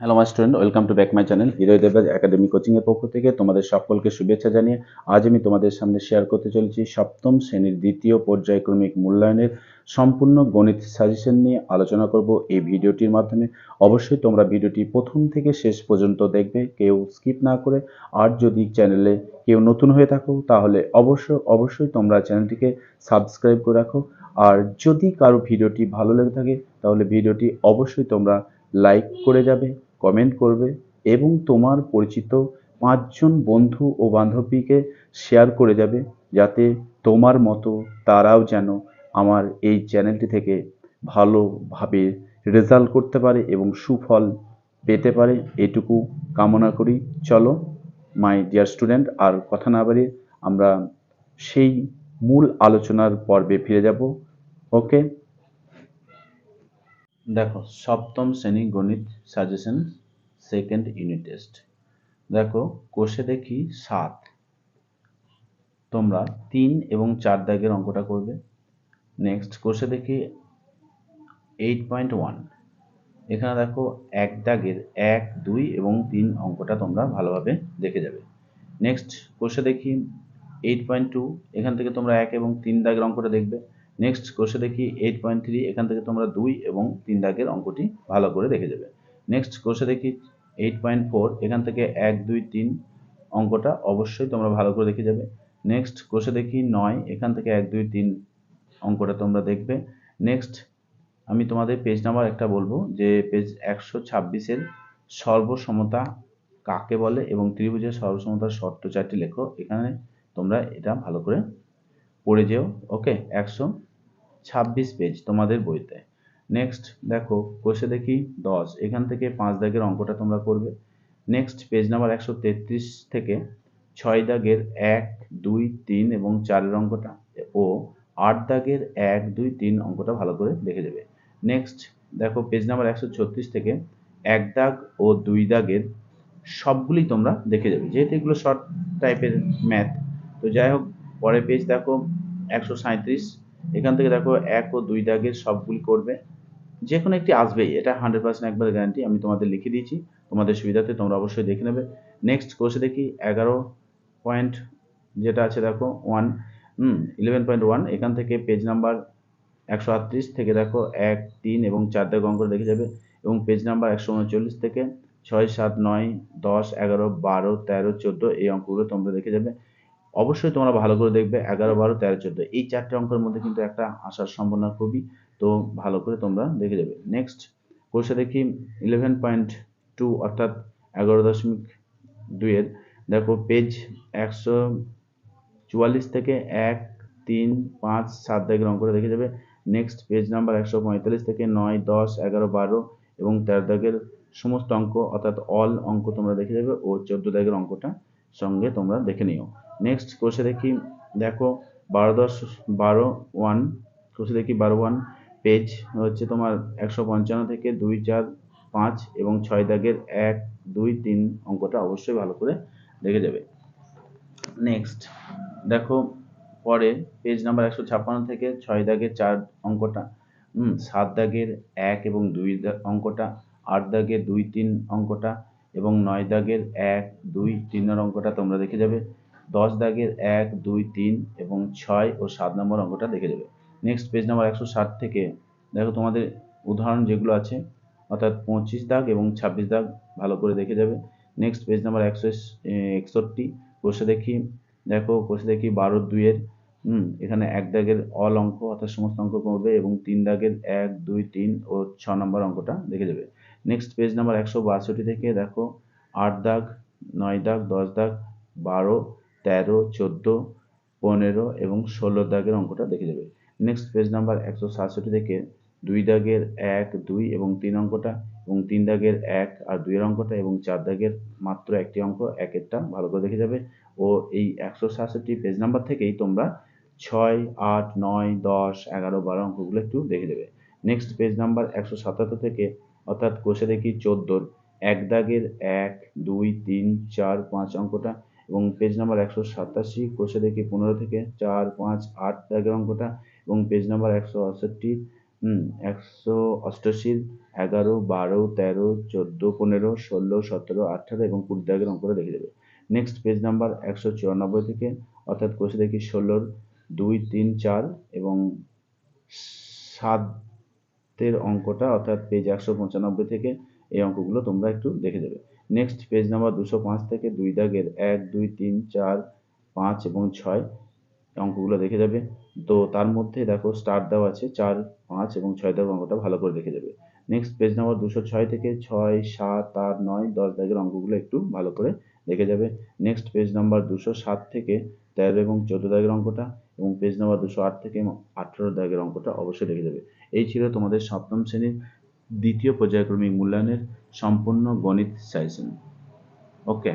Hello my student, welcome to back my channel Hridoy Debraj academy কোচিংয়ের পক্ষ থেকে তোমাদের সকলকে শুভেচ্ছা জানিয়ে আজ আমি তোমাদের সামনে শেয়ার করতে চলেছি সপ্তম শ্রেণীর দ্বিতীয় পর্যায়ক্রমিক মূল্যায়নের সম্পূর্ণ গণিত সাজেশন নিয়ে আলোচনা করব এই ভিডিওটির মাধ্যমে। অবশ্যই তোমরা ভিডিওটি প্রথম থেকে শেষ পর্যন্ত দেখবে, কেউ স্কিপ না করে। আর যদি চ্যানেলে কেউ নতুন হয়ে থাকো তাহলে অবশ্যই তোমরা চ্যানেলটিকে সাবস্ক্রাইব করে রাখো। আর যদি কারো ভিডিওটি ভালো লেগে থাকে তাহলে ভিডিওটি অবশ্যই তোমরা লাইক করে যাবে, কমেন্ট করবে এবং তোমার পরিচিত 5 জন বন্ধু ও বান্ধবীকে শেয়ার করে যাবে, যাতে তোমার মতো তারাও যেন আমার এই চ্যানেলটি থেকে ভালোভাবে রেজাল্ট করতে পারে এবং সুফল পেতে পারে, এটুকু কামনা করি। চলো মাই ডিয়ার স্টুডেন্ট, আর কথা না বাড়িয়ে আমরা সেই মূল আলোচনার পর্বে ফিরে যাব। ওকে, দেখো সপ্তম শ্রেণী গণিত সাজেশন সেকেন্ড ইউনিট টেস্ট। দেখো কোষে দেখি 7, তোমরা 3 এবং 4 দাগের অঙ্কটা করবে। নেক্সট কোষে দেখি 8.1, এখানে দেখো এক দাগের 1, 2 এবং 3 অঙ্কটা তোমরা ভালোভাবে দেখে যাবে। নেক্সট কোষে দেখি 8.2, এখান থেকে তোমরা 1 এবং 3 দাগের অঙ্কটা দেখবে। নেক্সট কোষে দেখি 8.3, এখান থেকে তোমরা 2 এবং 3 দাগের অঙ্কটি ভালো করে দেখে যাবে। নেক্সট কোষে দেখি 8.4, এখান থেকে 1, 2, 3 অঙ্কটা অবশ্যই তোমরা ভালো করে দেখে যাবে। নেক্সট কোষে দেখি 9, এখান থেকে 1, 2, 3 অঙ্কটা তোমরা দেখবে। নেক্সট আমি তোমাদের পেজ নাম্বার একটা বলবো, যে পেজ 126-এর সর্বসমতা কাকে বলে এবং ত্রিভুজের সর্বসমতার শর্ত 4টি লেখো। এখানে তোমরা এটা ভালো করে পড়ে যেও। ওকে, 126 পেজ তোমাদের বইতে। নেক্সট দেখো কোষে দেখি 10, এখান থেকে 5 দাগের অঙ্কটা তোমরা করবে। নেক্সট পেজ নাম্বার 133 থেকে 6 দাগের 1, 2, 3 এবং 4-এর অঙ্কটা ও 8 দাগের 1, 2, 3 অঙ্কটা ভালো করে দেখে যাবে। নেক্সট দেখো পেজ নাম্বার 136 থেকে 1 দাগ ও 2 দাগের সবগুলি তোমরা দেখে যাবে, যেহেতু এগুলো শর্ট টাইপের ম্যাথ। তো যাই হোক, পরের পেজ দেখো 137, এখান থেকে দেখো 1 ও 2 দাগের সবগুলি করবে। যে কোনো একটি আসবেই, এটা 100% একবার গ্যারান্টি, আমি তোমাদের লিখে দিয়েছি, তোমাদের সুবিধাতে তোমরা অবশ্যই দেখে নেবে। নেক্সট কোর্সে দেখি 11 পয়েন্ট যেটা আছে দেখো 11.1, এখান থেকে পেজ নাম্বার 138 থেকে দেখো 1, 3 এবং 4 দাগ অঙ্ক দেখে যাবে। এবং পেজ নাম্বার 139 থেকে 6, 7, 9, 10, 11, 12, 13, 14 এই অঙ্কগুলো তোমরা দেখে যাবে। অবশ্যই তোমরা ভালো করে দেখবে 11, 12, 13, 14 এই 4টে অঙ্কের মধ্যে কিন্তু একটা আসার সম্ভাবনা খুবই, তো ভালো করে তোমরা দেখে যাবে। নেক্সট কোর্সে দেখি 11.2 অর্থাৎ 11.2 এর দেখো পেজ 144 থেকে 1, 3, 5, 7 দাগের অঙ্কটা দেখে যাবে। নেক্সট পেজ নাম্বার 145 থেকে 9, 10, 11, 12 এবং 13 দাগের সমস্ত অঙ্ক অর্থাৎ অল অঙ্ক তোমরা দেখে যাবে ও 14 দাগের অঙ্কটা সঙ্গে তোমরা দেখে নিও। নেক্সট কোর্সে দেখি দেখো 12.1, কোর্সে দেখি 12.1 পেজ হচ্ছে তোমার 155 থেকে 2, 4, 5 এবং 6 দাগের 1, 2, 3 অঙ্কটা অবশ্যই ভালো করে দেখে যাবে। নেক্সট দেখো পরে পেজ নাম্বার 156 থেকে 6 দাগের 4 অঙ্কটা, 7 দাগের 1 এবং 2 অঙ্কটা, 8 দাগের 2, 3 অঙ্কটা এবং 9 দাগের 1, 2, 3 এর অঙ্কটা তোমরা দেখে যাবে। 10 দাগের 1, 2, 3 এবং 6 ও 7 নম্বর অঙ্কটা দেখে যাবে। নেক্সট পেজ নাম্বার 160 থেকে দেখো তোমাদের উদাহরণ যেগুলো আছে অর্থাৎ 25 দাগ এবং 26 দাগ ভালো করে দেখে যাবে। নেক্সট পেজ নাম্বার 161 কোষে দেখি দেখো কোষে দেখি 12.2 এর এখানে 1 দাগের অল অঙ্ক অর্থাৎ সমস্ত অঙ্ক করবে এবং 3 দাগের 1, 2, 3 ও 6 নম্বর অঙ্কটা দেখে যাবে। নেক্সট পেজ নাম্বার 162 থেকে দেখো 8 দাগ, 9 দাগ, 10 দাগ, 12, 13, 14, 15 এবং 16 দাগের অঙ্কটা দেখে যাবে। নেক্সট পেজ নাম্বার 167 থেকে 2 দাগের 1, 2 এবং 3 অঙ্কটা এবং 3 দাগের 1 আর 2 এর অঙ্কটা এবং 4 দাগের মাত্র একটি অঙ্ক, একেরটা ভালো করে দেখে যাবে। ও এই 167 পেজ নাম্বার থেকেই তোমরা 6, 8, 9, 10, 11, 12 অঙ্কগুলো একটু দেখে দেবে। নেক্সট পেজ নাম্বার 177 থেকে অর্থাৎ কোষে দেখি 14 1 দাগের 1, 2, 3, 4, 5 অঙ্কটা এবং পেজ নাম্বার 187 কোষে দেখি 15 থেকে 4, 5, 8 দাগের অঙ্কটা এবং পেজ নাম্বার 168 188, 11, 12, 13, 14, 15, 16, 17, 18 এবং 20 দাগের অঙ্কটা দেখে যাবে। নেক্সট পেজ নাম্বার 194 থেকে, অর্থাৎ কোষে দেখি 16-র 2, 3, 4 এবং 7-এর অঙ্কটা, অর্থাৎ পেজ 195 থেকে এই অঙ্কগুলো তোমরা একটু দেখে যাবে। নেক্সট পেজ নাম্বার 205 থেকে 2 দাগের 1, 2, 3, 4, 5 এবং 6 অঙ্কগুলো দেখে যাবে। তো তার মধ্যে দেখো স্টার দেওয়া আছে 4, 5 এবং 6 দাগের অঙ্কটা ভালো করে দেখে যাবে। নেক্সট পেজ নাম্বার 206 থেকে 6, 7, 8, 9, 10 দাগের অঙ্কগুলো একটু ভালো করে দেখে যাবে। নেক্সট পেজ নাম্বার 207 থেকে 13 এবং 14 দাগের অঙ্কটা, এবং পেজ নাম্বার 208 থেকে 18 দাগের অঙ্কটা অবশ্যই দেখে যাবে। এই ছিল তোমাদের সপ্তম শ্রেণীর দ্বিতীয় পর্যায়ক্রমিক মূল্যায়নের সম্পূর্ণ গণিত সাজেশন। ওকে।